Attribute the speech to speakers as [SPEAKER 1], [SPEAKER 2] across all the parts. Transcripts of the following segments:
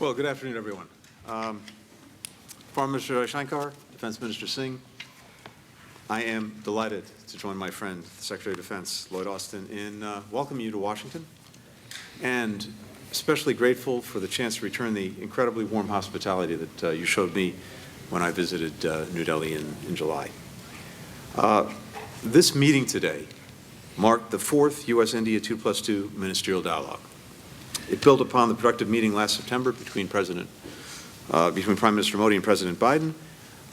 [SPEAKER 1] Well, good afternoon, everyone. Foreign Minister Jaishankar, Defense Minister Singh, I am delighted to join my friend, the Secretary of Defense, Lloyd Austin, in welcoming you to Washington, and especially grateful for the chance to return the incredibly warm hospitality that you showed me when I visited New Delhi in July. This meeting today marked the fourth U.S.-India 2+2 ministerial dialogue. It built upon the productive meeting last September between Prime Minister Modi and President Biden,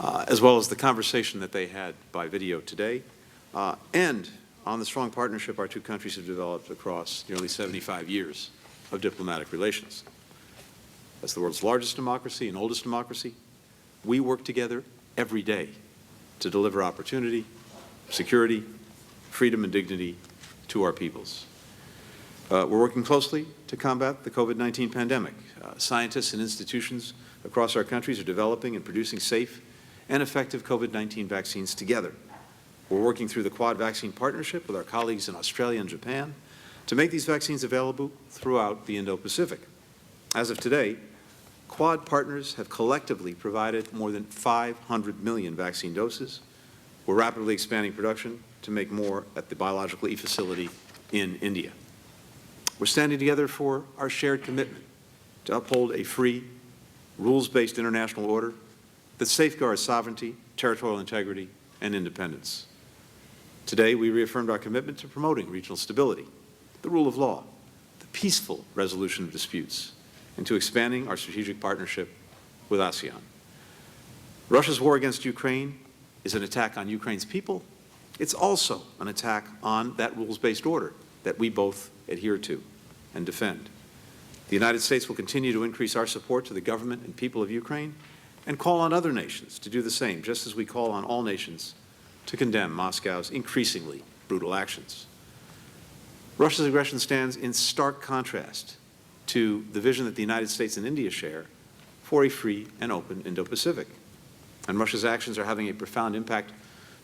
[SPEAKER 1] as well as the conversation that they had by video today, and on the strong partnership our two countries have developed across nearly 75 years of diplomatic relations. As the world's largest democracy and oldest democracy, we work together every day to deliver opportunity, security, freedom, and dignity to our peoples. We're working closely to combat the COVID-19 pandemic. Scientists and institutions across our countries are developing and producing safe and effective COVID-19 vaccines together. We're working through the Quad Vaccine Partnership with our colleagues in Australia and Japan to make these vaccines available throughout the Indo-Pacific. As of today, Quad partners have collectively provided more than 500 million vaccine doses. We're rapidly expanding production to make more at the Biological E facility in India. We're standing together for our shared commitment to uphold a free, rules-based international order that safeguards sovereignty, territorial integrity, and independence. Today, we reaffirmed our commitment to promoting regional stability, the rule of law, the peaceful resolution of disputes, and to expanding our strategic partnership with ASEAN. Russia's war against Ukraine is an attack on Ukraine's people. It's also an attack on that rules-based order that we both adhere to and defend. The United States will continue to increase our support to the government and people of Ukraine and call on other nations to do the same, just as we call on all nations to condemn Moscow's increasingly brutal actions. Russia's aggression stands in stark contrast to the vision that the United States and India share for a free and open Indo-Pacific. And Russia's actions are having a profound impact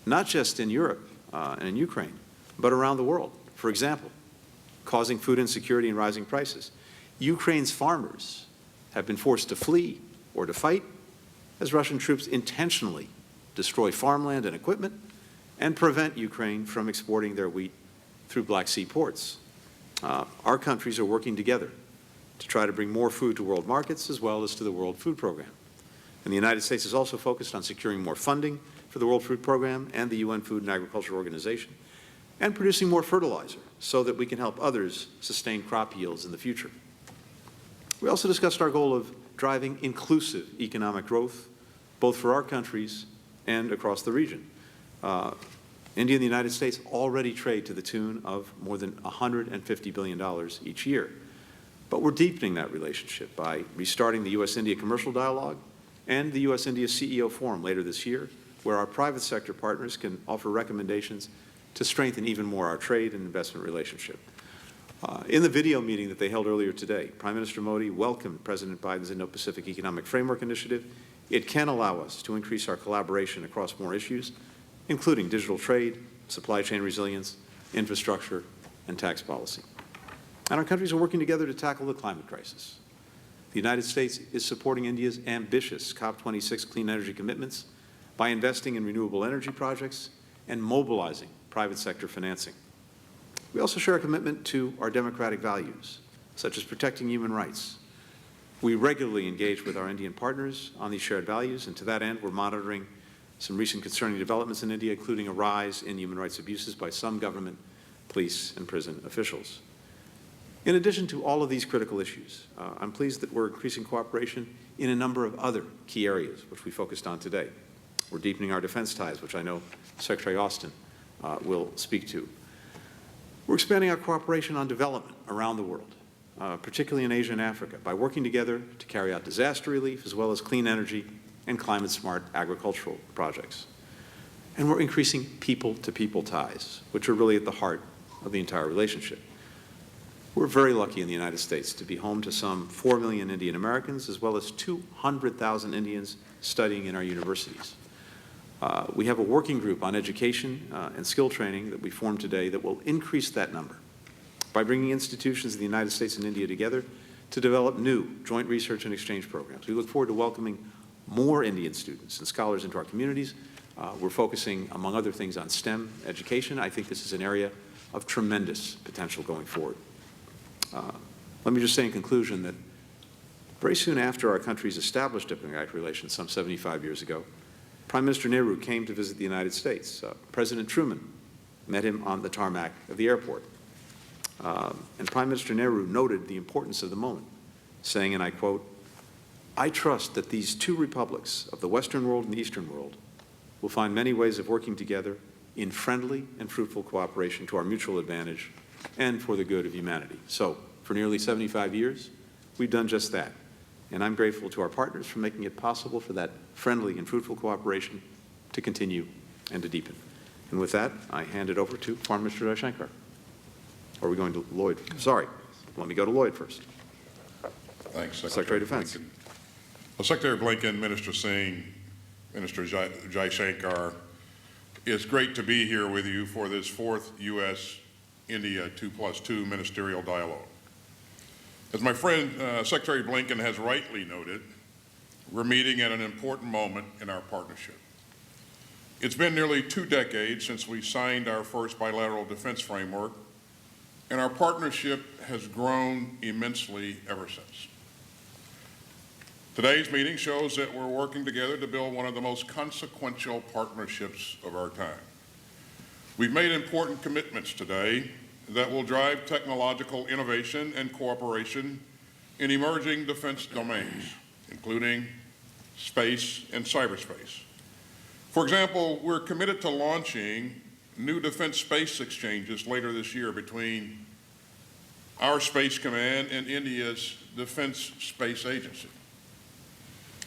[SPEAKER 1] not just in Europe and in Ukraine, but around the world. For example, causing food insecurity and rising prices. Ukraine's farmers have been forced to flee or to fight as Russian troops intentionally destroy farmland and equipment and prevent Ukraine from exporting their wheat through Black Sea ports. Our countries are working together to try to bring more food to world markets as well as to the World Food Program. And the United States is also focused on securing more funding for the World Food Program and the UN Food and Agriculture Organization, and producing more fertilizer so that we can help others sustain crop yields in the future. We also discussed our goal of driving inclusive economic growth, both for our countries and across the region. India and the United States already trade to the tune of more than $150 billion each year. But we're deepening that relationship by restarting the U.S.-India commercial dialogue and the U.S.-India CEO Forum later this year, where our private sector partners can offer recommendations to strengthen even more our trade and investment relationship. In the video meeting that they held earlier today, Prime Minister Modi welcomed President Biden's Indo-Pacific Economic Framework Initiative. It can allow us to increase our collaboration across more issues, including digital trade, supply chain resilience, infrastructure, and tax policy. And our countries are working together to tackle the climate crisis. The United States is supporting India's ambitious COP26 clean energy commitments by investing in renewable energy projects and mobilizing private sector financing. We also share a commitment to our democratic values, such as protecting human rights. We regularly engage with our Indian partners on these shared values, and to that end, we're monitoring some recent concerning developments in India, including a rise in human rights abuses by some government, police, and prison officials. In addition to all of these critical issues, I'm pleased that we're increasing cooperation in a number of other key areas, which we focused on today. We're deepening our defense ties, which I know Secretary Austin will speak to. We're expanding our cooperation on development around the world, particularly in Asia and Africa, by working together to carry out disaster relief as well as clean energy and climate-smart agricultural projects. And we're increasing people-to-people ties, which are really at the heart of the entire relationship. We're very lucky in the United States to be home to some 4 million Indian Americans, as well as 200,000 Indians studying in our universities. We have a working group on education and skill training that we formed today that will increase that number by bringing institutions in the United States and India together to develop new joint research and exchange programs. We look forward to welcoming more Indian students and scholars into our communities. We're focusing, among other things, on STEM education. I think this is an area of tremendous potential going forward. Let me just say in conclusion that very soon after our countries established diplomatic relations, some 75 years ago, Prime Minister Nehru came to visit the United States. President Truman met him on the tarmac of the airport. And Prime Minister Nehru noted the importance of the moment, saying, and I quote, "I trust that these two republics of the Western world and the Eastern world will find many ways of working together in friendly and fruitful cooperation to our mutual advantage and for the good of humanity." So, for nearly 75 years, we've done just that. And I'm grateful to our partners for making it possible for that friendly and fruitful cooperation to continue and to deepen. And with that, I hand it over to Foreign Minister Jaishankar. Or are we going to Lloyd? Sorry, let me go to Lloyd first.
[SPEAKER 2] Thanks,
[SPEAKER 1] Secretary of Defense.
[SPEAKER 2] Blinken. Well, Secretary Blinken, Minister Singh, Minister Jaishankar, it's great to be here with you for this fourth U.S.-India 2+2 ministerial dialogue. As my friend Secretary Blinken has rightly noted, we're meeting at an important moment in our partnership. It's been nearly 2 decades since we signed our first bilateral defense framework, and our partnership has grown immensely ever since. Today's meeting shows that we're working together to build one of the most consequential partnerships of our time. We've made important commitments today that will drive technological innovation and cooperation in emerging defense domains, including space and cyberspace. For example, we're committed to launching new defense space exchanges later this year between our Space Command and India's Defense Space Agency.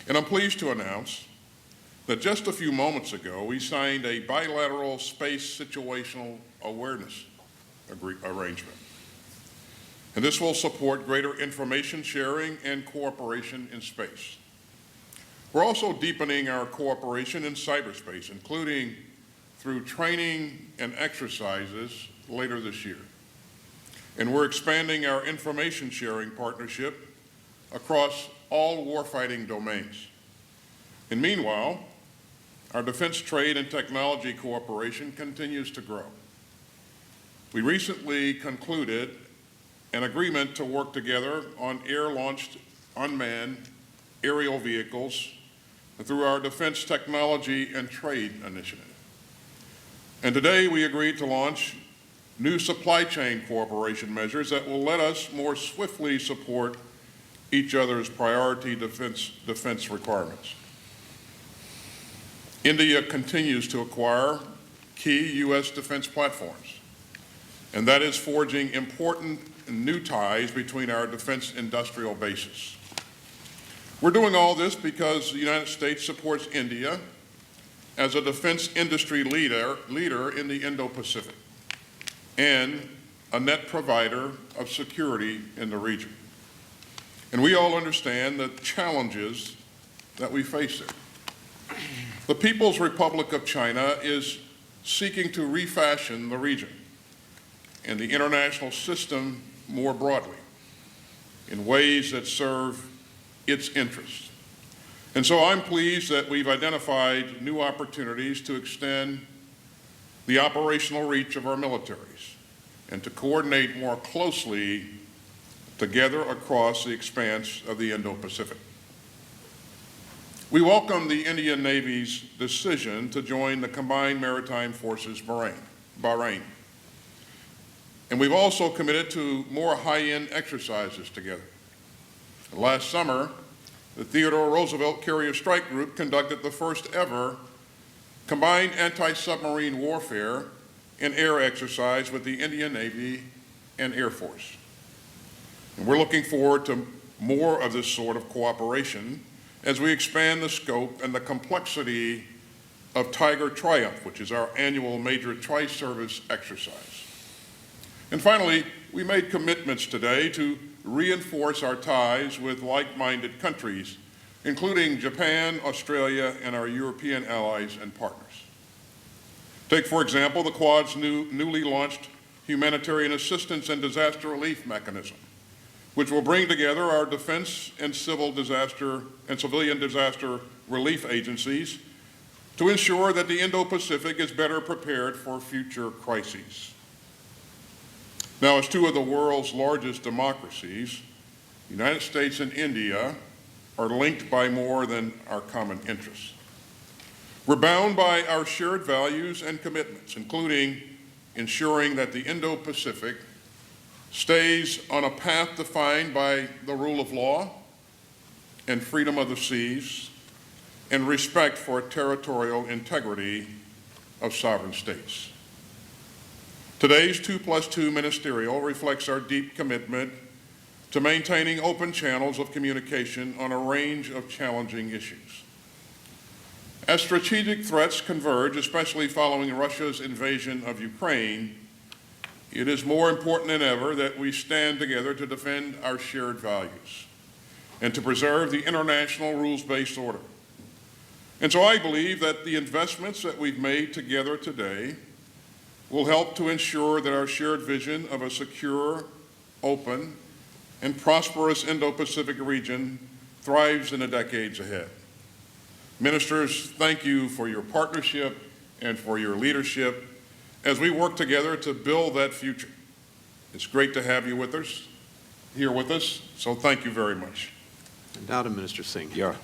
[SPEAKER 2] And I'm pleased to announce that just a few moments ago, we signed a bilateral space situational awareness arrangement. And this will support greater information sharing and cooperation in space. We're also deepening our cooperation in cyberspace, including through training and exercises later this year. And we're expanding our information sharing partnership across all warfighting domains. And meanwhile, our defense trade and technology cooperation continues to grow. We recently concluded an agreement to work together on air-launched unmanned aerial vehicles through our Defense Technology and Trade Initiative. And today we agreed to launch new supply chain cooperation measures that will let us more swiftly support each other's priority defense requirements. India continues to acquire key U.S. defense platforms, and that is forging important new ties between our defense industrial bases. We're doing all this because the United States supports India as a defense industry leader in the Indo-Pacific and a net provider of security in the region. And we all understand the challenges that we face there. The People's Republic of China is seeking to refashion the region and the international system more broadly in ways that serve its interests. And so I'm pleased that we've identified new opportunities to extend the operational reach of our militaries and to coordinate more closely together across the expanse of the Indo-Pacific. We welcome the Indian Navy's decision to join the Combined Maritime Forces Bahrain. And we've also committed to more high-end exercises together. Last summer, the Theodore Roosevelt Carrier Strike Group conducted the first ever combined anti-submarine warfare and air exercise with the Indian Navy and Air Force. And we're looking forward to more of this sort of cooperation as we expand the scope and the complexity of Tiger Triumph, which is our annual major tri-service exercise. And finally, we made commitments today to reinforce our ties with like-minded countries, including Japan, Australia, and our European allies and partners. Take, for example, the Quad's newly launched Humanitarian Assistance and Disaster Relief Mechanism, which will bring together our defense and civilian disaster relief agencies to ensure that the Indo-Pacific is better prepared for future crises. Now, as two of the world's largest democracies, the United States and India are linked by more than our common interests. We're bound by our shared values and commitments, including ensuring that the Indo-Pacific stays on a path defined by the rule of law and freedom of the seas and respect for territorial integrity of sovereign states. Today's 2+2 ministerial reflects our deep commitment to maintaining open channels of communication on a range of challenging issues. As strategic threats converge, especially following Russia's invasion of Ukraine, it is more important than ever that we stand together to defend our shared values and to preserve the international rules-based order. And so I believe that the investments that we've made together today will help to ensure that our shared vision of a secure, open, and prosperous Indo-Pacific region thrives in the decades ahead. Ministers, thank you for your partnership and for your leadership as we work together to build that future. It's great to have you with us, here with us, so thank you very much.
[SPEAKER 1] And now to Minister Singh.
[SPEAKER 3] Yeah.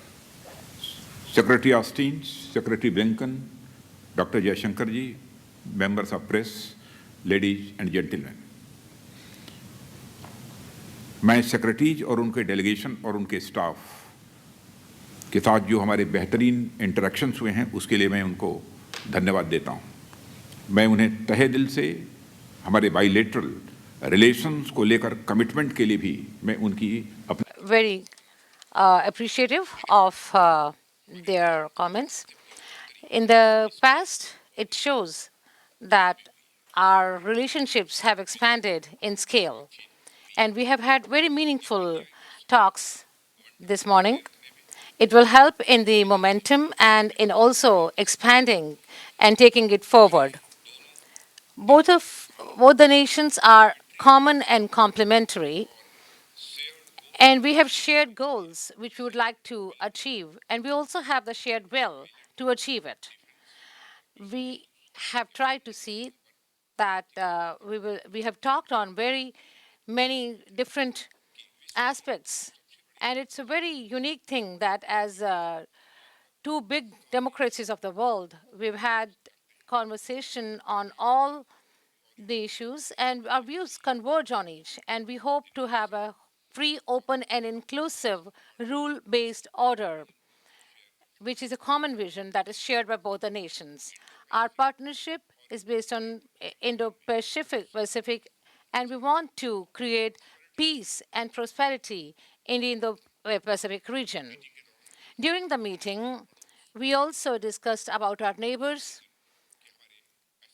[SPEAKER 3] Secretary Austin, Secretary Blinken, Dr. Jaishankar ji, members of press, ladies and gentlemen. मैं secretaries और उनके delegation और उनके staff के साथ जो हमारे बेहतरीन इंटरेक्शंस हुए हैं उसके लिए मैं उनको धन्यवाद देता हूं। मैं उन्हें तहे दिल से हमारे बाइलेटरल रिलेशंस को लेकर कमिटमेंट के लिए भी मैं उनकी
[SPEAKER 4] very appreciative of their comments. In the past, it shows that our relationships have expanded in scale, and we have had very meaningful talks this morning. It will help in the momentum and in also expanding and taking it forward. Both the nations are common and complementary, and we have shared goals which we would like to achieve, and we also have the shared will to achieve it. We have tried to see that we have talked on very many different aspects, and it's a very unique thing that as two big democracies of the world, we've had conversation on all the issues, and our views converge on each. And we hope to have a free, open, and inclusive rule-based order, which is a common vision that is shared by both the nations. Our partnership is based on Indo-Pacific, and we want to create peace and prosperity in the Indo-Pacific region. During the meeting, we also discussed about our neighbors,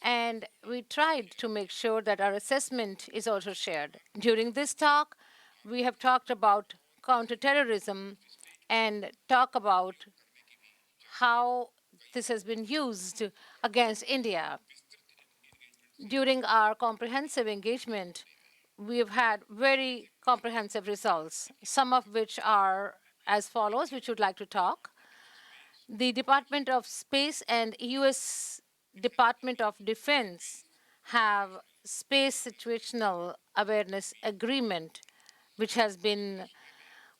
[SPEAKER 4] and we tried to make sure that our assessment is also shared. During this talk, we have talked about counterterrorism and talk about how this has been used against India. During our comprehensive engagement, we have had very comprehensive results, some of which are as follows, which would like to talk. The Department of Space and U.S. Department of Defense have space situational awareness agreement, which has been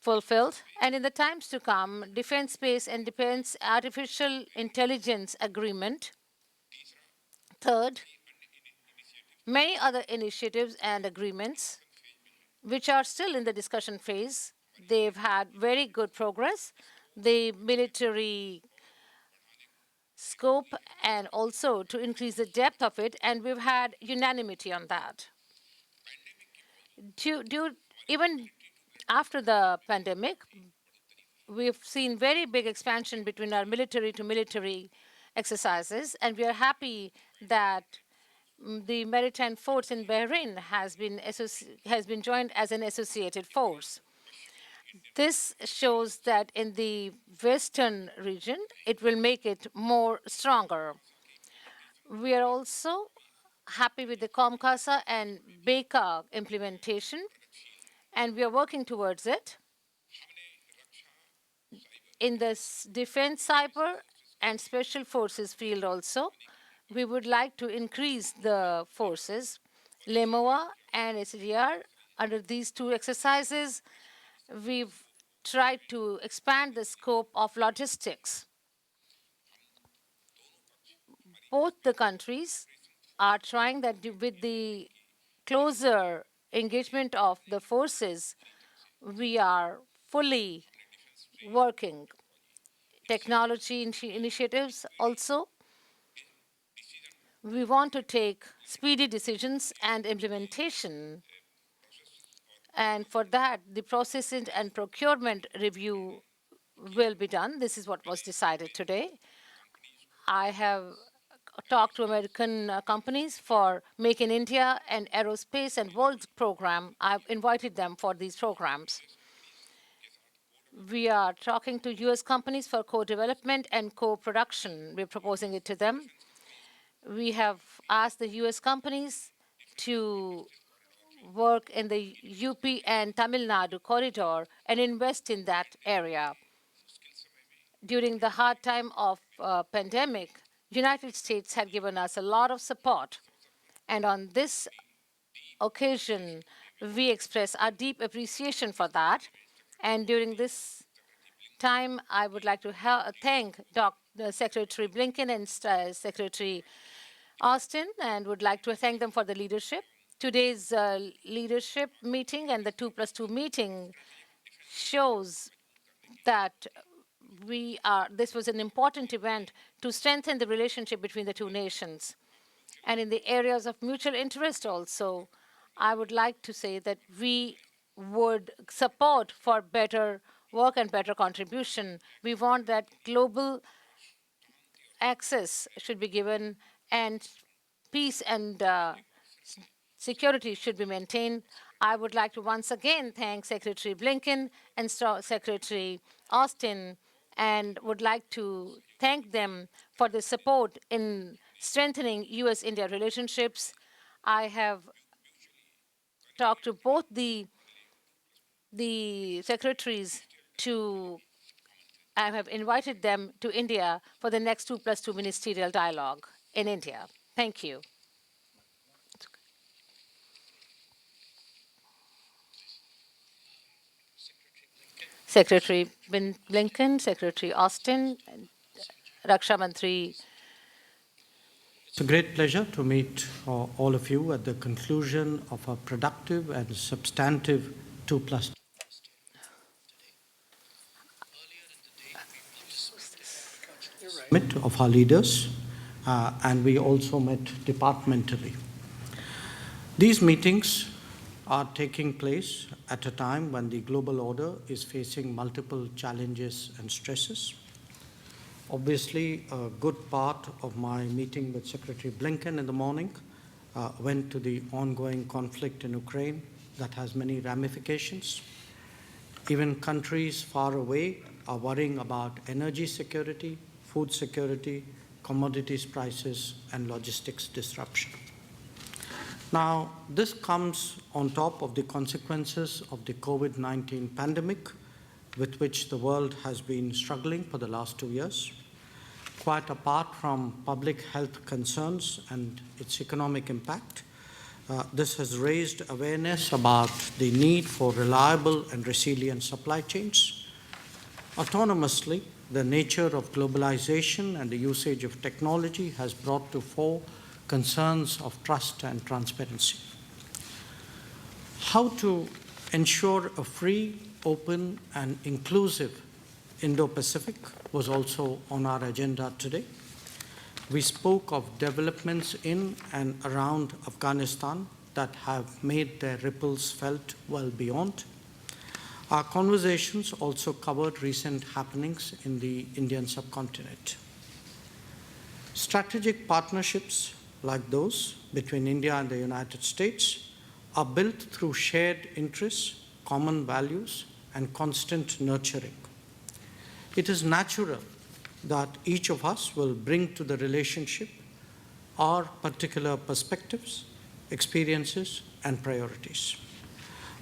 [SPEAKER 4] fulfilled. And in the times to come, Defense Space and Defense Artificial Intelligence Agreement. Third, many other initiatives and agreements which are still in the discussion phase. They've had very good progress. The military scope and also to increase the depth of it, and we've had unanimity on that. Even after the pandemic, we've seen very big expansion between our military to military exercises, and we are happy that the maritime force in Bahrain has been joined as an associated force. This shows that in the western region, it will make it more stronger. We are also happy with the COMCASA and BECA implementation, and we are working towards it. In the defense, cyber, and special forces field also, we would like to increase the forces, LEMOA and SDR. Under these two exercises, we've tried to expand the scope of logistics. Both the countries are trying that with the closer engagement of the forces, we are fully working. Technology initiatives also. We want to take speedy decisions and implementation. And for that, the processing and procurement review will be done. This is what was decided today. I have talked to American companies for Make in India and Aerospace and World program. I've invited them for these programs. We are talking to US companies for co-development and co-production. We're proposing it to them. We have asked the US companies to work in the UP and Tamil Nadu corridor and invest in that area. During the hard time of pandemic, United States had given us a lot of support. And on this occasion, we express our deep appreciation for that. And during this time, I would like to thank Secretary Blinken and Secretary Austin, and would like to thank them for the leadership. Today's leadership meeting and the 2+2 meeting shows that this was an important event to strengthen the relationship between the two nations. And in the areas of mutual interest also, I would like to say that we would support for better work and better contribution. We want that global access should be given, and peace and security should be maintained. I would like to once again thank Secretary Blinken and Secretary Austin, and would like to thank them for the support in strengthening US-India relationships. I have talked to both the secretaries I have invited them to India for the next 2+2 ministerial dialogue in India. Thank you. Secretary Blinken, Secretary Austin, Raksha Mantri.
[SPEAKER 5] It's a great pleasure to meet all of you at the conclusion of a productive and substantive 2+2 summit of our leaders, and we also met departmentally. These meetings are taking place at a time when the global order is facing multiple challenges and stresses. Obviously, a good part of my meeting with Secretary Blinken in the morning went to the ongoing conflict in Ukraine that has many ramifications. Even countries far away are worrying about energy security, food security, commodities prices, and logistics disruption. Now, this comes on top of the consequences of the COVID-19 pandemic, with which the world has been struggling for the last 2 years. Quite apart from public health concerns and its economic impact, this has raised awareness about the need for reliable and resilient supply chains. Autonomously, the nature of globalization and the usage of technology has brought to fore concerns of trust and transparency. How to ensure a free, open, and inclusive Indo-Pacific was also on our agenda today. We spoke of developments in and around Afghanistan that have made their ripples felt well beyond. Our conversations also covered recent happenings in the Indian subcontinent. Strategic partnerships like those between India and the United States are built through shared interests, common values, and constant nurturing. It is natural that each of us will bring to the relationship our particular perspectives, experiences, and priorities.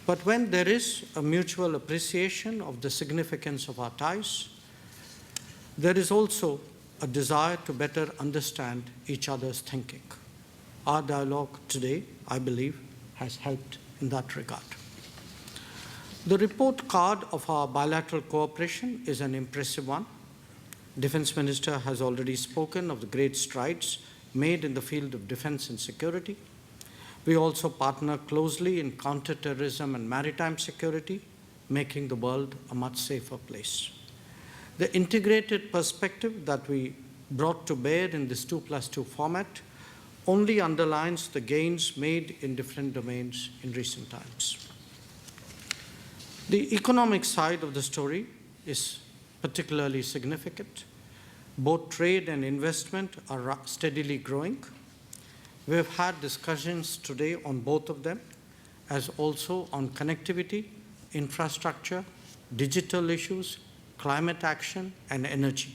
[SPEAKER 5] But when there is a mutual appreciation of the significance of our ties, there is also a desire to better understand each other's thinking. Our dialogue today, I believe, has helped in that regard. The report card of our bilateral cooperation is an impressive one. Defense Minister has already spoken of the great strides made in the field of defense and security. We also partner closely in counterterrorism and maritime security, making the world a much safer place. The integrated perspective that we brought to bear in this 2+2 format only underlines the gains made in different domains in recent times. The economic side of the story is particularly significant. Both trade and investment are steadily growing. We have had discussions today on both of them, as also on connectivity, infrastructure, digital issues, climate action, and energy.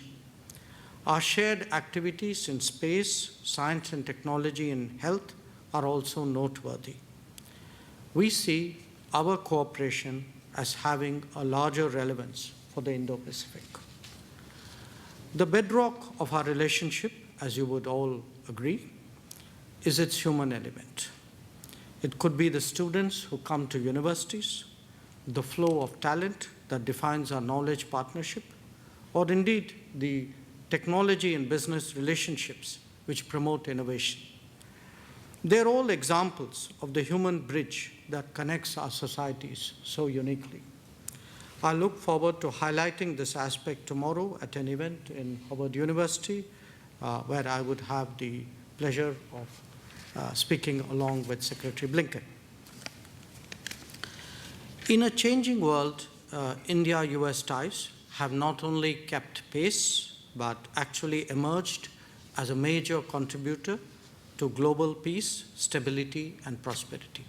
[SPEAKER 5] Our shared activities in space, science and technology, and health are also noteworthy. We see our cooperation as having a larger relevance for the Indo-Pacific. The bedrock of our relationship, as you would all agree, is its human element. It could be the students who come to universities, the flow of talent that defines our knowledge partnership, or indeed the technology and business relationships which promote innovation. They're all examples of the human bridge that connects our societies so uniquely. I look forward to highlighting this aspect tomorrow at an event in Howard University, where I would have the pleasure of speaking along with Secretary Blinken. In a changing world, India-US ties have not only kept pace, but actually emerged as a major contributor to global peace, stability, and prosperity.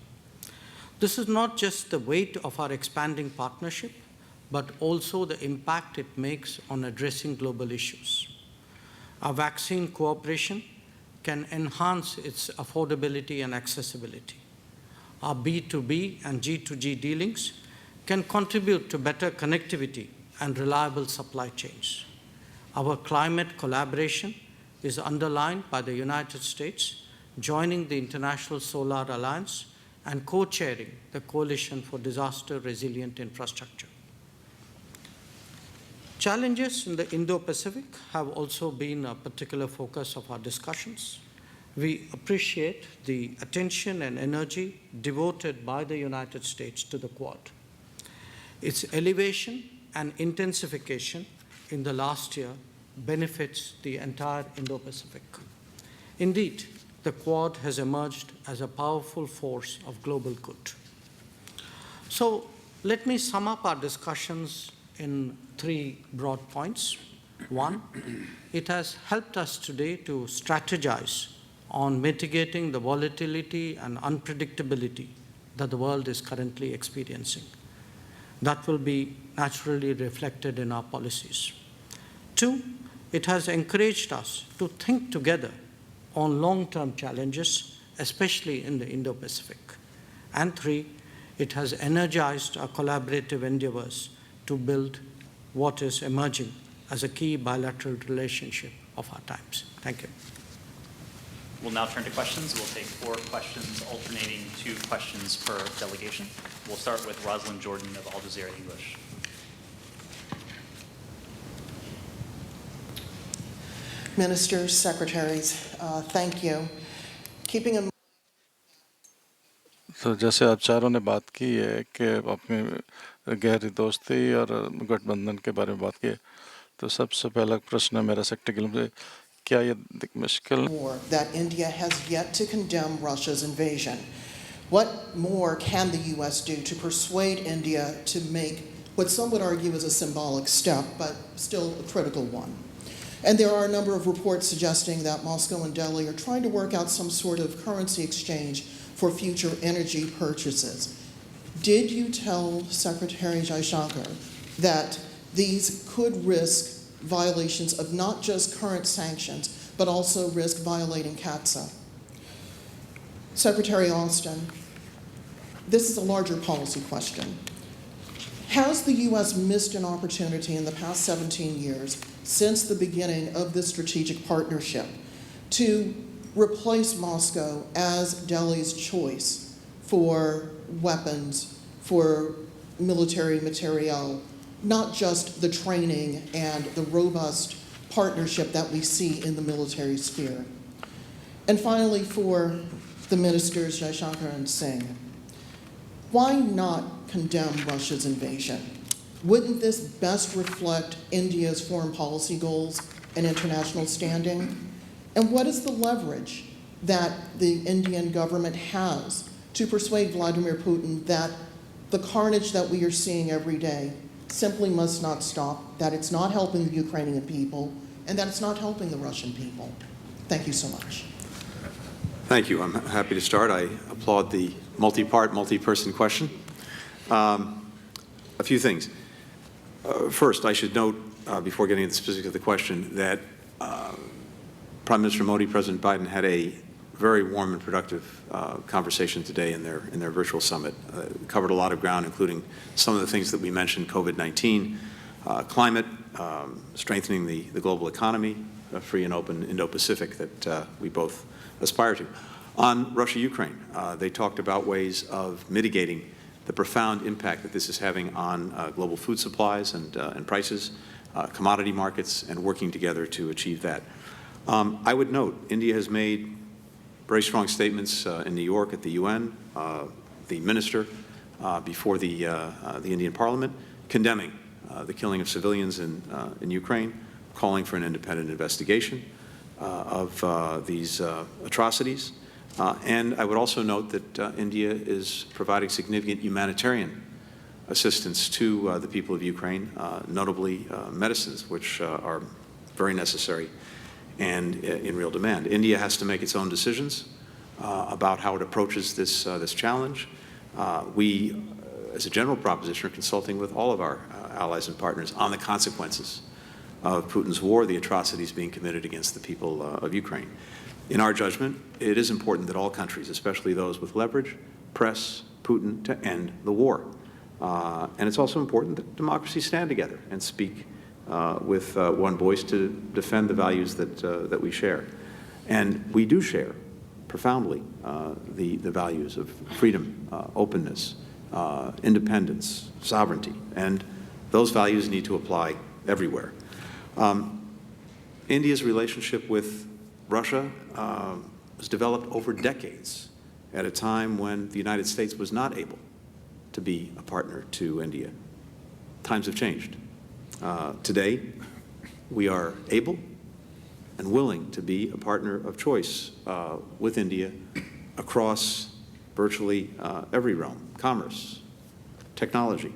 [SPEAKER 5] This is not just the weight of our expanding partnership, but also the impact it makes on addressing global issues. Our vaccine cooperation can enhance its affordability and accessibility. Our B2B and G2G dealings can contribute to better connectivity and reliable supply chains. Our climate collaboration is underlined by the United States joining the International Solar Alliance and co-chairing the Coalition for Disaster Resilient Infrastructure. Challenges in the Indo-Pacific have also been a particular focus of our discussions. We appreciate the attention and energy devoted by the United States to the Quad. Its elevation and intensification in the last year benefits the entire Indo-Pacific. Indeed, the Quad has emerged as a powerful force of global good. So let me sum up our discussions in 3 broad points. 1, it has helped us today to strategize on mitigating the volatility and unpredictability that the world is currently experiencing. That will be naturally reflected in our policies. 2, it has encouraged us to think together on long-term challenges, especially in the Indo-Pacific. And 3, it has energized our collaborative endeavors to build what is emerging as a key bilateral relationship of our times. Thank you.
[SPEAKER 6] We'll now turn to questions. We'll take 4 questions, alternating 2 questions per delegation. We'll start with Rosalind Jordan of Al Jazeera English.
[SPEAKER 7] Ministers, secretaries, thank you. Keeping in
[SPEAKER 8] तो जैसे आप चारों ने बात की है कि अपनी गहरी दोस्ती और गठबंधन के बारे में बात की है, तो सबसे पहला प्रश्न मेरा सेक्रेटरी से क्या ये मुश्किल
[SPEAKER 7] war that India has yet to condemn Russia's invasion. What more can the U.S. do to persuade India to make what some would argue is a symbolic step, but still a critical one? And there are a number of reports suggesting that Moscow and Delhi are trying to work out some sort of currency exchange for future energy purchases. Did you tell Secretary Jaishankar that these could risk violations of not just current sanctions, but also risk violating CATSA? Secretary Austin, this is a larger policy question. Has the U.S. missed an opportunity in the past 17 years, since the beginning of this strategic partnership, to replace Moscow as Delhi's choice for weapons, for military materiel, not just the training and the robust partnership that we see in the military sphere? And finally, for the ministers, Jaishankar and Singh, why not condemn Russia's invasion? Wouldn't this best reflect India's foreign policy goals and international standing? And what is the leverage that the Indian government has to persuade Vladimir Putin that the carnage that we are seeing every day simply must not stop, that it's not helping the Ukrainian people, and that it's not helping the Russian people? Thank you so much.
[SPEAKER 1] Thank you. I'm happy to start. I applaud the multi-part, multi-person question. A few things. First, I should note, before getting into the specifics of the question, that Prime Minister Modi, President Biden had a very warm and productive conversation today in their virtual summit. Covered a lot of ground, including some of the things that we mentioned: COVID-19, climate, strengthening the global economy, a free and open Indo-Pacific that we both aspire to. On Russia-Ukraine, they talked about ways of mitigating the profound impact that this is having on global food supplies and prices, commodity markets, and working together to achieve that. I would note, India has made very strong statements in New York at the UN, the minister before the Indian Parliament, condemning the killing of civilians in Ukraine, calling for an independent investigation of these atrocities. And I would also note that India is providing significant humanitarian assistance to the people of Ukraine, notably medicines, which are very necessary and in real demand. India has to make its own decisions about how it approaches this challenge. We, as a general proposition, are consulting with all of our allies and partners on the consequences of Putin's war, the atrocities being committed against the people of Ukraine. In our judgment, it is important that all countries, especially those with leverage, press Putin to end the war. And it's also important that democracies stand together and speak with one voice to defend the values that we share. And we do share profoundly the values of freedom, openness, independence, sovereignty, and those values need to apply everywhere. India's relationship with Russia was developed over decades at a time when the United States was not able to be a partner to India. Times have changed. Today, we are able and willing to be a partner of choice with India across virtually every realm: commerce, technology,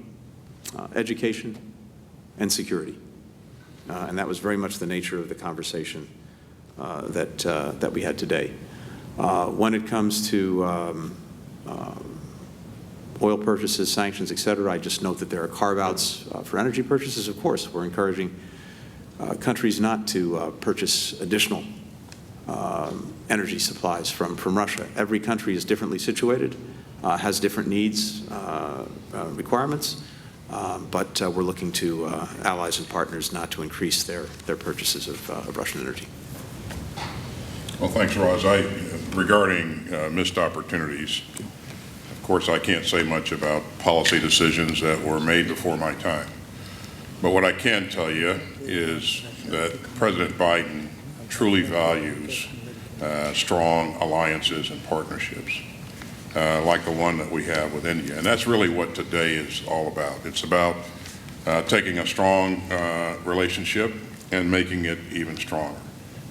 [SPEAKER 1] education, and security. And that was very much the nature of the conversation that we had today. When it comes to oil purchases, sanctions, et cetera, I just note that there are carve-outs for energy purchases. Of course, we're encouraging countries not to purchase additional energy supplies from Russia. Every country is differently situated, has different needs, requirements, but we're looking to allies and partners not to increase their purchases of Russian energy.
[SPEAKER 2] Well, thanks, Raj. Regarding missed opportunities, of course, I can't say much about policy decisions that were made before my time. But what I can tell you is that President Biden truly values strong alliances and partnerships, like the one that we have with India. And that's really what today is all about. It's about taking a strong relationship and making it even stronger,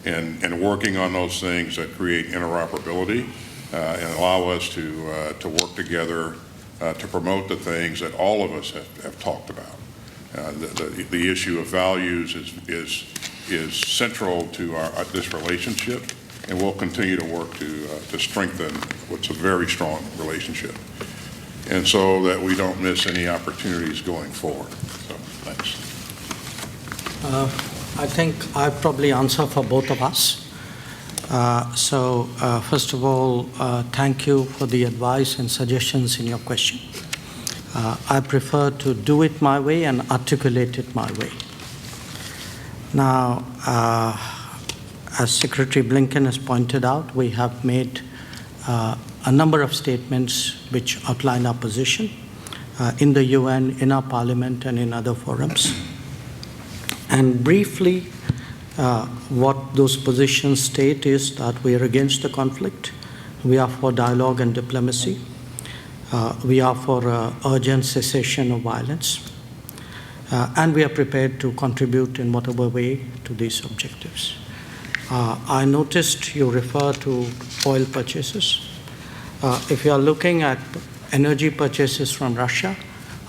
[SPEAKER 2] and working on those things that create interoperability and allow us to work together to promote the things that all of us have talked about. The issue of values is central to this relationship, and we'll continue to work to strengthen what's a very strong relationship, and so that we don't miss any opportunities going forward. So, thanks.
[SPEAKER 5] I think I probably answer for both of us. First of all, thank you for the advice and suggestions in your question. I prefer to do it my way and articulate it my way. Now, as Secretary Blinken has pointed out, we have made a number of statements which outline our position in the UN, in our parliament, and in other forums. And briefly, what those positions state is that we are against the conflict, we are for dialogue and diplomacy, we are for urgent cessation of violence, and we are prepared to contribute in whatever way to these objectives. I noticed you refer to oil purchases. If you are looking at energy purchases from Russia,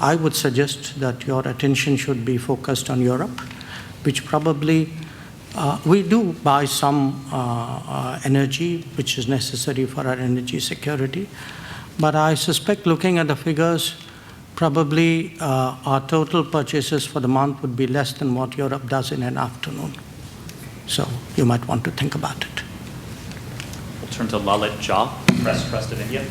[SPEAKER 5] I would suggest that your attention should be focused on Europe, which probably we do buy some energy which is necessary for our energy security. But I suspect, looking at the figures, probably our total purchases for the month would be less than what Europe does in an afternoon. So you might want to think about it.
[SPEAKER 6] We'll turn to Lalit Jha, Press Trust of India.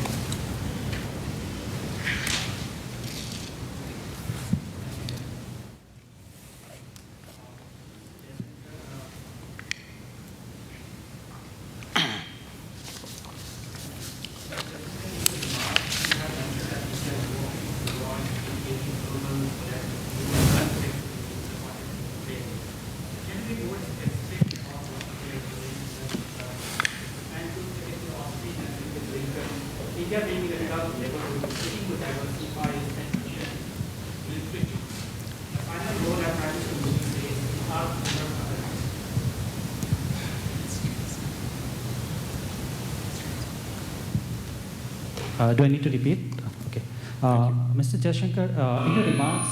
[SPEAKER 9] Do I need to repeat? Okay. Mr. Jaishankar, in your remarks,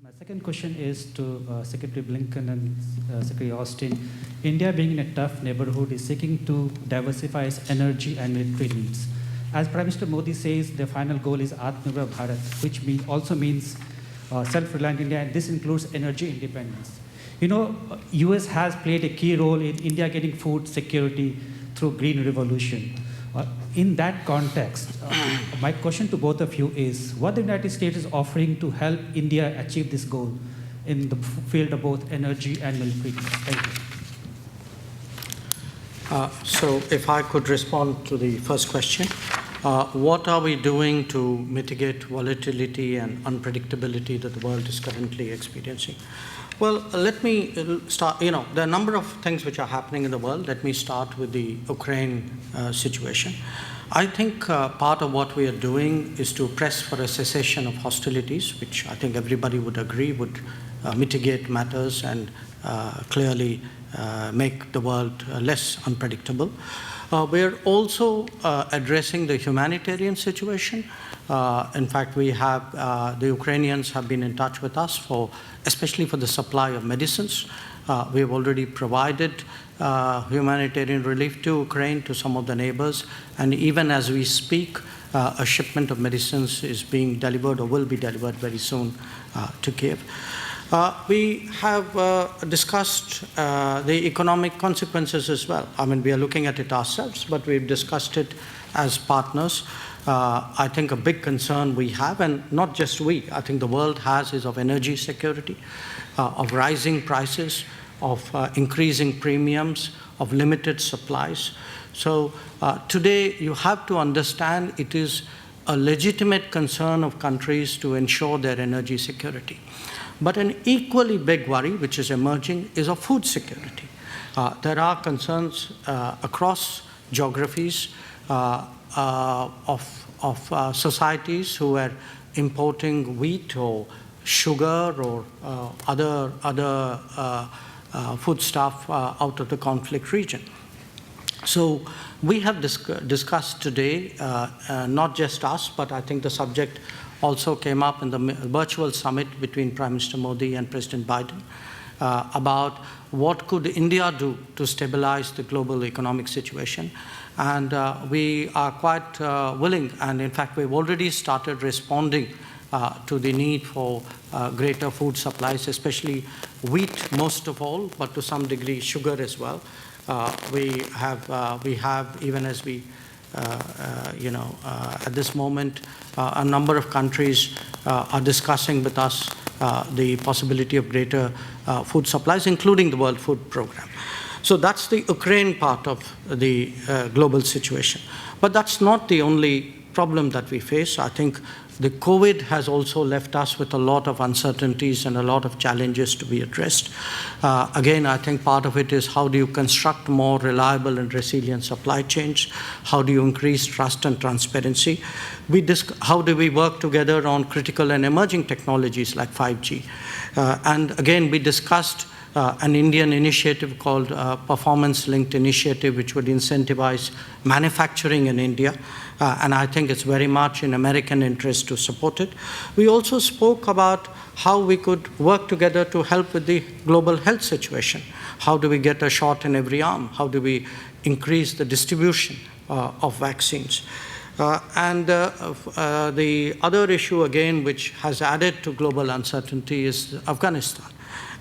[SPEAKER 9] my second question is to Secretary Blinken and Secretary Austin. India, being in a tough neighborhood, is seeking to diversify its energy and military needs. As Prime Minister Modi says, the final goal is Atmanirbhar Bharat, which also means self-reliant India, and this includes energy independence. You know, US has played a key role in India getting food security through Green Revolution. In that context, my question to both of you is, what the United States is offering to help India achieve this goal in the field of both energy and military? Thank you.
[SPEAKER 5] So if I could respond to the first question, what are we doing to mitigate volatility and unpredictability that the world is currently experiencing? Well, let me start. There are a number of things which are happening in the world. Let me start with the Ukraine situation. I think part of what we are doing is to press for a cessation of hostilities, which I think everybody would agree would mitigate matters and clearly make the world less unpredictable. We're also addressing the humanitarian situation. In fact, we have the Ukrainians have been in touch with us especially for the supply of medicines. We have already provided humanitarian relief to Ukraine, to some of the neighbors, and even as we speak, a shipment of medicines is being delivered or will be delivered very soon to Kiev. We have discussed the economic consequences as well. I mean, we are looking at it ourselves, but we've discussed it as partners. I think a big concern we have, and not just we, I think the world has, is of energy security, of rising prices, of increasing premiums, of limited supplies. So today you have to understand it is a legitimate concern of countries to ensure their energy security. But an equally big worry, which is emerging, is of food security. There are concerns across geographies of societies who are importing wheat or sugar or other foodstuff out of the conflict region. So we have discussed today, not just us, but I think the subject also came up in the virtual summit between Prime Minister Modi and President Biden, about what could India do to stabilize the global economic situation. And we are quite willing, and in fact we've already started responding to the need for greater food supplies, especially wheat most of all, but to some degree sugar as well. We have, even as we, at this moment, a number of countries are discussing with us the possibility of greater food supplies, including the World Food Programme. So that's the Ukraine part of the global situation. But that's not the only problem that we face. I think the COVID has also left us with a lot of uncertainties and a lot of challenges to be addressed. Again, I think part of it is how do you construct more reliable and resilient supply chains? How do you increase trust and transparency? How do we work together on critical and emerging technologies like 5G? And again, we discussed an Indian initiative called Performance-Linked Initiative, which would incentivize manufacturing in India. And I think it's very much in American interest to support it. We also spoke about how we could work together to help with the global health situation. How do we get a shot in every arm? How do we increase the distribution of vaccines? And the other issue, again, which has added to global uncertainty is Afghanistan.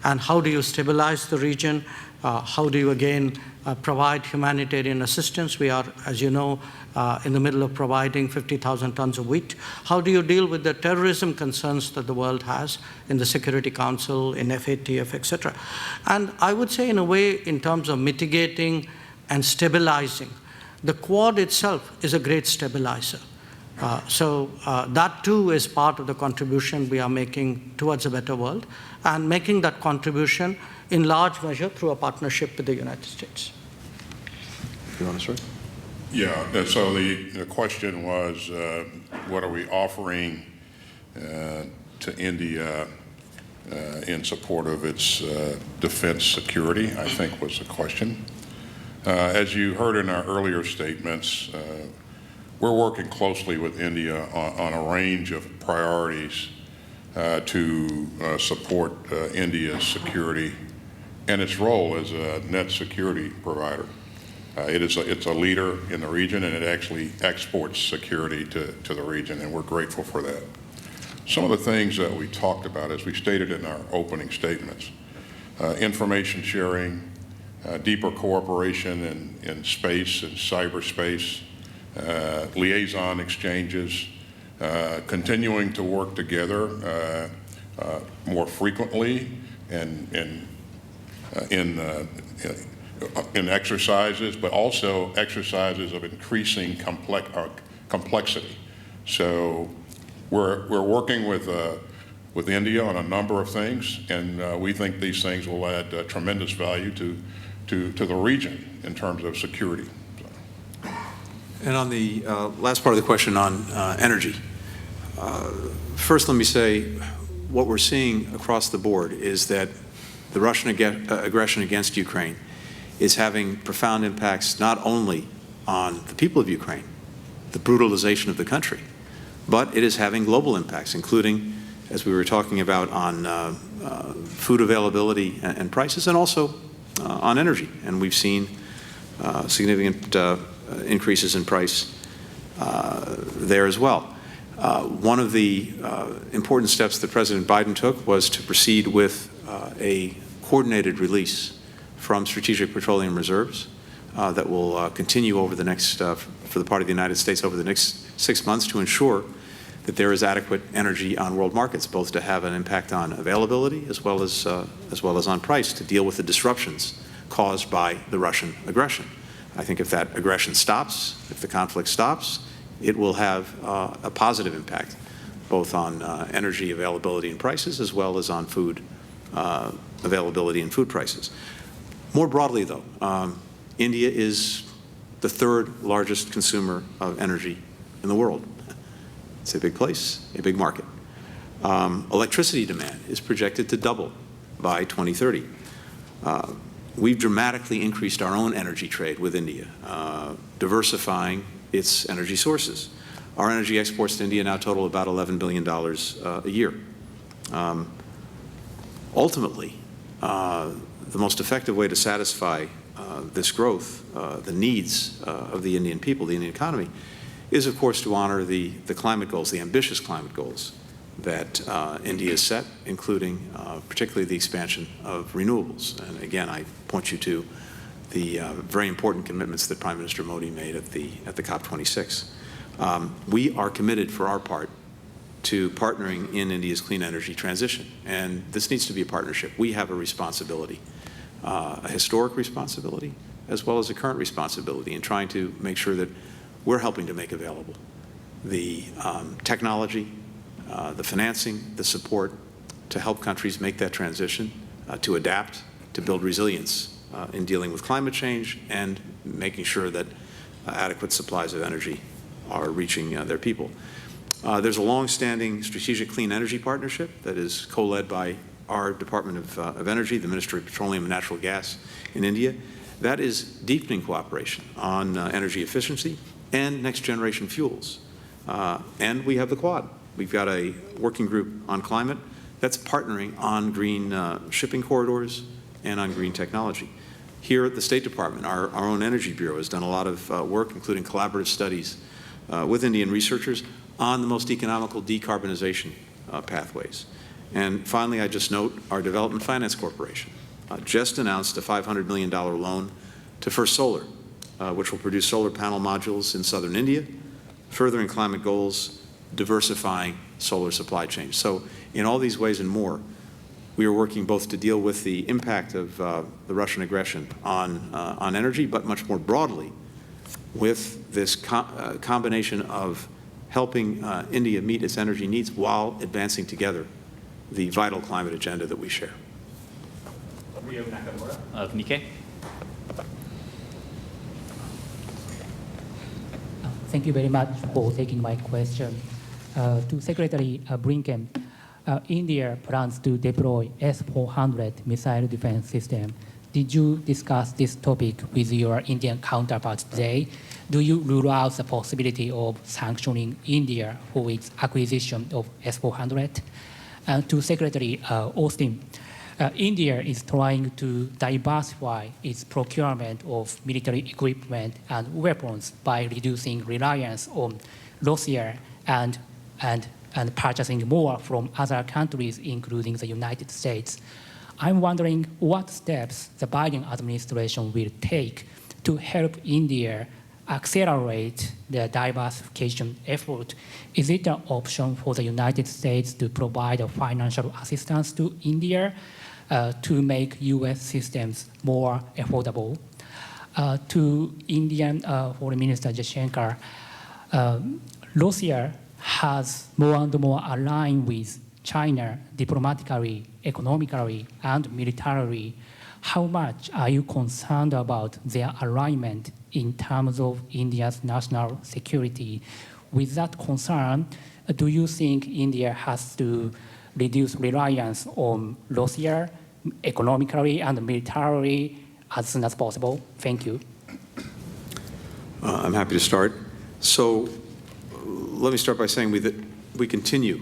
[SPEAKER 5] And how do you stabilize the region? How do you, again, provide humanitarian assistance? We are, as you know, in the middle of providing 50,000 tons of wheat. How do you deal with the terrorism concerns that the world has in the Security Council, in FATF, etc.? And I would say, in a way, in terms of mitigating and stabilizing, the Quad itself is a great stabilizer. So that too is part of the contribution we are making towards a better world, and making that contribution in large measure through a partnership with the United States.
[SPEAKER 1] You want to start?
[SPEAKER 2] Yeah, and so the question was, what are we offering to India in support of its defense security, I think was the question. As you heard in our earlier statements, we're working closely with India on a range of priorities to support India's security and its role as a net security provider. It's a leader in the region, and it actually exports security to the region, and we're grateful for that. Some of the things that we talked about, as we stated in our opening statements, information sharing, deeper cooperation in space and cyberspace, liaison exchanges, continuing to work together more frequently and in exercises, but also exercises of increasing complexity. So we're working with India on a number of things, and we think these things will add tremendous value to the region in terms of security.
[SPEAKER 1] And on the last part of the question on energy, first let me say what we're seeing across the board is that the Russian aggression against Ukraine is having profound impacts not only on the people of Ukraine, the brutalization of the country, but it is having global impacts, including, as we were talking about, on food availability and prices, and also on energy. And we've seen significant increases in price there as well. One of the important steps that President Biden took was to proceed with a coordinated release from strategic petroleum reserves that will continue over the next, for the part of the United States, over the next 6 months to ensure that there is adequate energy on world markets, both to have an impact on availability as well as on price, to deal with the disruptions caused by the Russian aggression. I think if that aggression stops, if the conflict stops, it will have a positive impact, both on energy availability and prices, as well as on food availability and food prices. More broadly, though, India is the third largest consumer of energy in the world. It's a big place, a big market. Electricity demand is projected to double by 2030. We've dramatically increased our own energy trade with India, diversifying its energy sources. Our energy exports to India now total about $11 billion a year. Ultimately, the most effective way to satisfy this growth, the needs of the Indian people, the Indian economy, is, of course, to honor the climate goals, the ambitious climate goals that India has set, including particularly the expansion of renewables. And again, I point you to the very important commitments that Prime Minister Modi made at the COP26. We are committed for our part to partnering in India's clean energy transition, and this needs to be a partnership. We have a responsibility, a historic responsibility, as well as a current responsibility in trying to make sure that we're helping to make available the technology, the financing, the support to help countries make that transition, to adapt, to build resilience in dealing with climate change and making sure that adequate supplies of energy are reaching their people. There's a long-standing strategic clean energy partnership that is co-led by our Department of Energy, the Ministry of Petroleum and Natural Gas in India. That is deepening cooperation on energy efficiency and next-generation fuels. And we have the Quad. We've got a working group on climate that's partnering on green shipping corridors and on green technology. Here at the State Department, our own Energy Bureau has done a lot of work, including collaborative studies with Indian researchers on the most economical decarbonization pathways. And finally, I just note our Development Finance Corporation just announced a $500 million loan to First Solar, which will produce solar panel modules in southern India, furthering climate goals, diversifying solar supply chains. So in all these ways and more, we are working both to deal with the impact of the Russian aggression on energy, but much more broadly with this combination of helping India meet its energy needs while advancing together the vital climate agenda that we share.
[SPEAKER 6] Rio Nakamura of Nikkei.
[SPEAKER 10] Thank you very much for taking my question. To Secretary Blinken, India plans to deploy S-400 missile defense system. Did you discuss this topic with your Indian counterparts today? Do you rule out the possibility of sanctioning India for its acquisition of S-400? And to Secretary Austin, India is trying to diversify its procurement of military equipment and weapons by reducing reliance on Russia and purchasing more from other countries, including the United States. I'm wondering what steps the Biden administration will take to help India accelerate the diversification effort. Is it an option for the United States to provide financial assistance to India to make U.S. systems more affordable? To Indian Foreign Minister Jaishankar, Russia has more and more aligned with China diplomatically, economically, and militarily. How much are you concerned about their alignment in terms of India's national security? With that concern, do you think India has to reduce reliance on Russia economically and militarily as soon as possible? Thank you.
[SPEAKER 1] I'm happy to start. So let me start by saying that we continue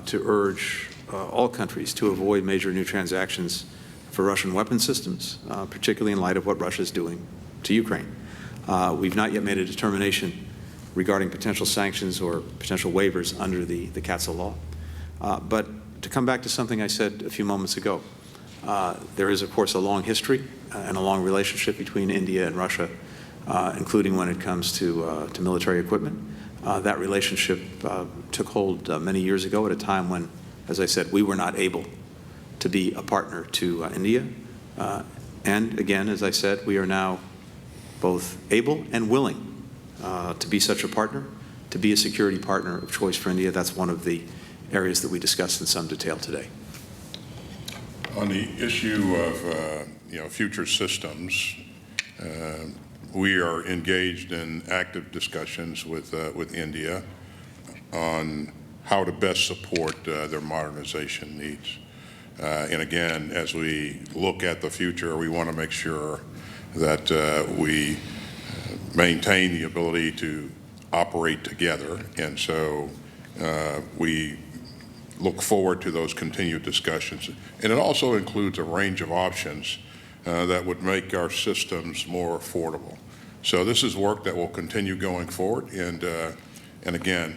[SPEAKER 1] to urge all countries to avoid major new transactions for Russian weapon systems, particularly in light of what Russia is doing to Ukraine. We've not yet made a determination regarding potential sanctions or potential waivers under the CATSA law. But to come back to something I said a few moments ago, there is, of course, a long history and a long relationship between India and Russia, including when it comes to military equipment. That relationship took hold many years ago at a time when, as I said, we were not able to be a partner to India. And again, as I said, we are now both able and willing to be such a partner, to be a security partner of choice for India. That's one of the areas that we discussed in some detail today.
[SPEAKER 2] On the issue of future systems, we are engaged in active discussions with India on how to best support their modernization needs. And again, as we look at the future, we want to make sure that we maintain the ability to operate together. And so we look forward to those continued discussions. And it also includes a range of options that would make our systems more affordable. So this is work that will continue going forward, and And again,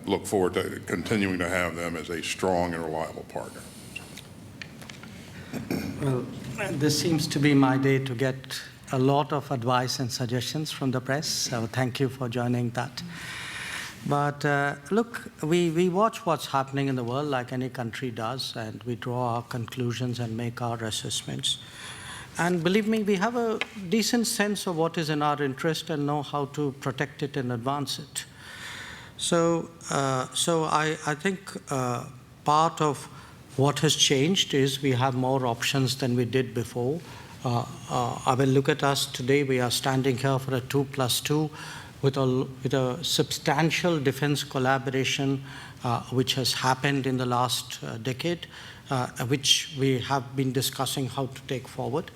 [SPEAKER 2] look forward to continuing to have them as a strong and reliable partner.
[SPEAKER 5] Well, this seems to be my day to get a lot of advice and suggestions from the press, so thank you for joining that. But look, we watch what's happening in the world like any country does, and we draw our conclusions and make our assessments. And believe me, we have a decent sense of what is in our interest and know how to protect it and advance it. So I think part of what has changed is we have more options than we did before. I will look at us today. We are standing here for a 2+2 with a substantial defense collaboration which has happened in the last decade, which we have been discussing how to take forward.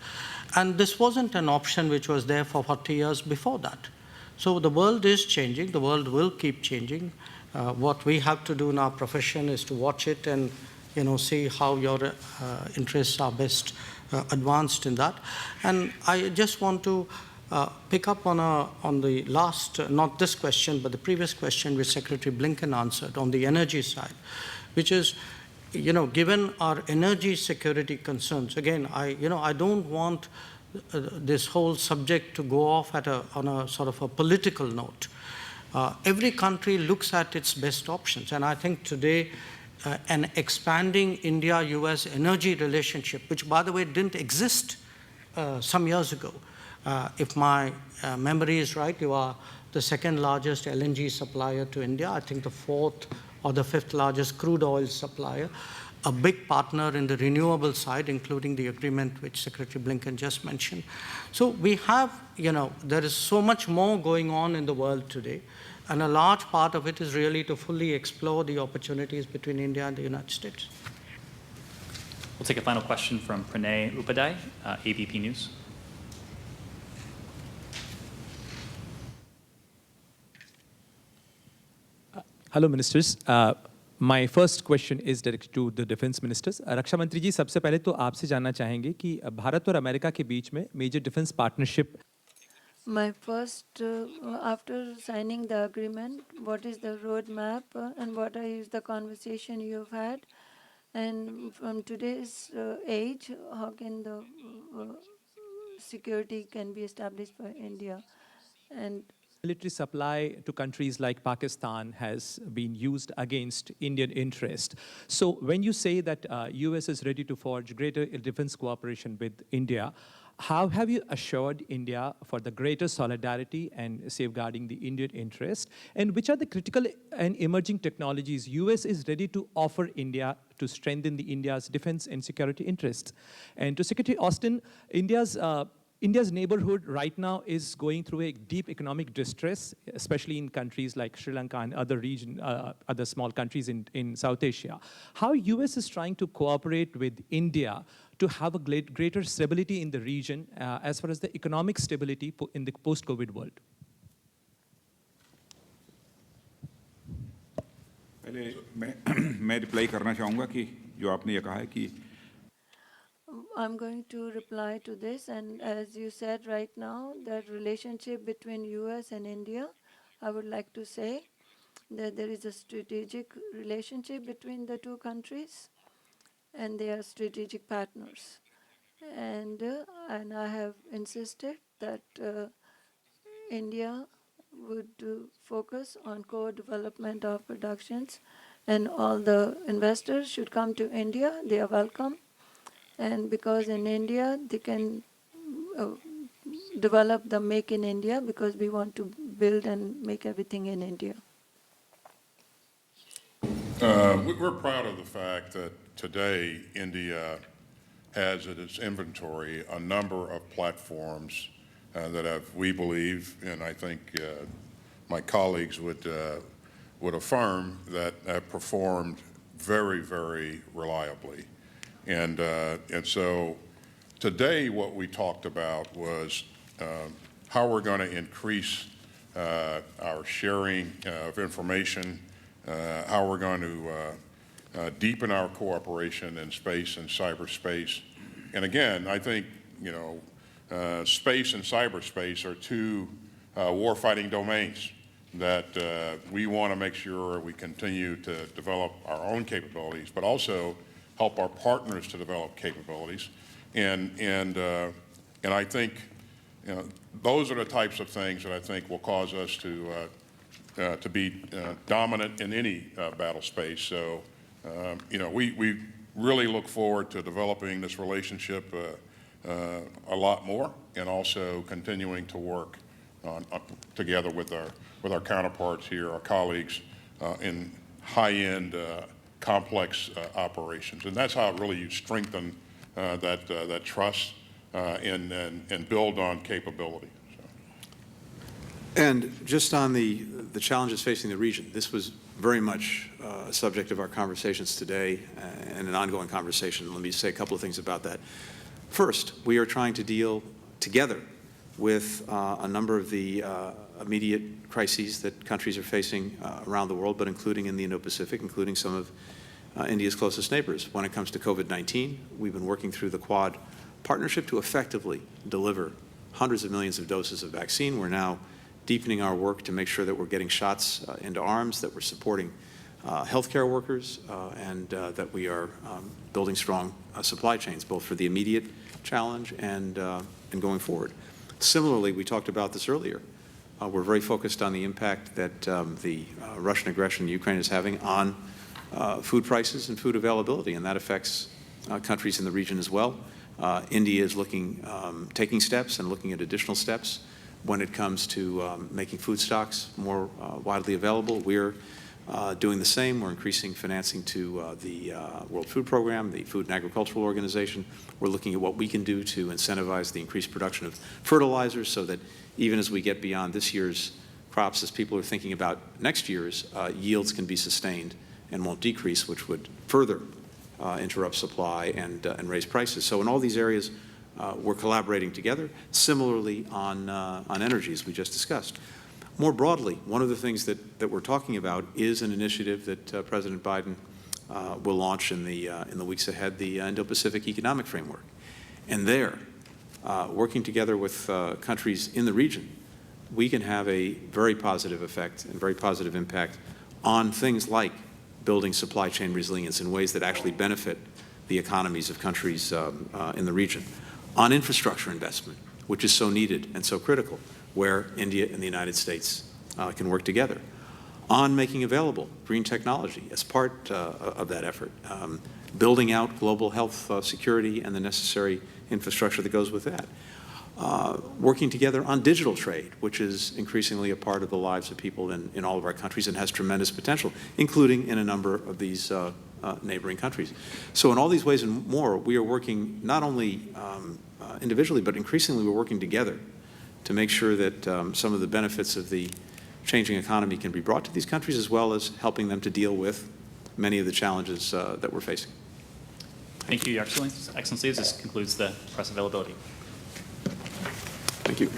[SPEAKER 5] And this wasn't an option which was there for 40 years before that. So the world is changing. The world will keep changing. What we have to do in our profession is to watch it and see how your interests are best advanced in that. And I just want to pick up on the last, not this question, but the previous question which Secretary Blinken answered on the energy side, which is, given our energy security concerns, again, I don't want this whole subject to go off on a sort of a political note. Every country looks at its best options, and I think today an expanding India-US energy relationship, which, by the way, didn't exist some years ago. If my memory is right, you are the second largest LNG supplier to India, I think the fourth or the fifth largest crude oil supplier, a big partner in the renewable side, including the agreement which Secretary Blinken just mentioned. So we have, there is so much more going on in the world today, and a large part of it is really to fully explore the opportunities between India and the United States.
[SPEAKER 6] We'll take a final question from Pranay Upadhyay, ABP News.
[SPEAKER 11] Hello, Ministers. My first question is directed to the defense ministers. रक्षा मंत्री जी, सबसे पहले तो आपसे जानना चाहेंगे कि भारत और America के बीच में major defence partnership.
[SPEAKER 12] My first, after signing the agreement, what is the roadmap and what is the conversation you've had? And from today's age, how can the security can be established for India? And
[SPEAKER 11] military supply to countries like Pakistan has been used against Indian interest. So when you say that US is ready to forge greater defense cooperation with India, how have you assured India for the greater solidarity and safeguarding the Indian interest? And which are the critical and emerging technologies US is ready to offer India to strengthen the India's defense and security interests? And to Secretary Austin, India's neighborhood right now is going through a deep economic distress, especially in countries like Sri Lanka and other small countries in South Asia. How US is trying to cooperate with India to have a greater stability in the region as far as the economic stability in the post-COVID world?
[SPEAKER 3] पहले मैं reply करना चाहूँगा कि जो आपने ये कहा है कि
[SPEAKER 12] I'm going to reply to this, and as you said right now, that relationship between US and India, I would like to say that there is a strategic relationship between the two countries, and they are strategic partners. And I have insisted that India would focus on co-development of productions, and all the investors should come to India. They are welcome. And because in India, they can develop the Make in India, because we want to build and make everything in India.
[SPEAKER 2] We're proud of the fact that today India has at its inventory a number of platforms that have, we believe, and I think my colleagues would affirm, that have performed very, very reliably. And so today what we talked about was how we're going to increase our sharing of information, how we're going to deepen our cooperation in space and cyberspace. And again, I think, space and cyberspace are two warfighting domains. that we want to make sure we continue to develop our own capabilities, but also help our partners to develop capabilities. And I think, those are the types of things that I think will cause us to be dominant in any battle space. So, we really look forward to developing this relationship a lot more, and also continuing to work together with our counterparts here, our colleagues in high-end, complex operations. And that's how really you strengthen that trust and build on capability.
[SPEAKER 1] And just on the challenges facing the region, this was very much a subject of our conversations today and an ongoing conversation. Let me say a couple of things about that. First, we are trying to deal together with a number of the immediate crises that countries are facing around the world, but including in the Indo-Pacific, including some of India's closest neighbors. When it comes to COVID-19, we've been working through the Quad partnership to effectively deliver hundreds of millions of doses of vaccine. We're now deepening our work to make sure that we're getting shots into arms, that we're supporting healthcare workers, and that we are building strong supply chains, both for the immediate challenge and going forward. Similarly, we talked about this earlier. We're very focused on the impact that the Russian aggression in Ukraine is having on food prices and food availability, and that affects countries in the region as well. India is taking steps and looking at additional steps when it comes to making food stocks more widely available. We're doing the same. We're increasing financing to the World Food Program, the Food and Agricultural Organization. We're looking at what we can do to incentivize the increased production of fertilizers so that even as we get beyond this year's crops, as people are thinking about next year's, yields can be sustained and won't decrease, which would further interrupt supply and raise prices. So in all these areas, we're collaborating together. Similarly on energy, as we just discussed. More broadly, one of the things that we're talking about is an initiative that President Biden will launch in the weeks ahead, the Indo-Pacific Economic Framework. And there, working together with countries in the region, we can have a very positive effect and very positive impact on things like building supply chain resilience in ways that actually benefit the economies of countries in the region. On infrastructure investment, which is so needed and so critical, where India and the United States can work together. On making available green technology as part of that effort. Building out global health security and the necessary infrastructure that goes with that. Working together on digital trade, which is increasingly a part of the lives of people in all of our countries and has tremendous potential, including in a number of these neighboring countries. So in all these ways and more, we are working not only individually, but increasingly we're working together to make sure that some of the benefits of the changing economy can be brought to these countries, as well as helping them to deal with many of the challenges that we're facing.
[SPEAKER 6] Thank you, Your Excellencies. This concludes the press availability.
[SPEAKER 1] Thank you.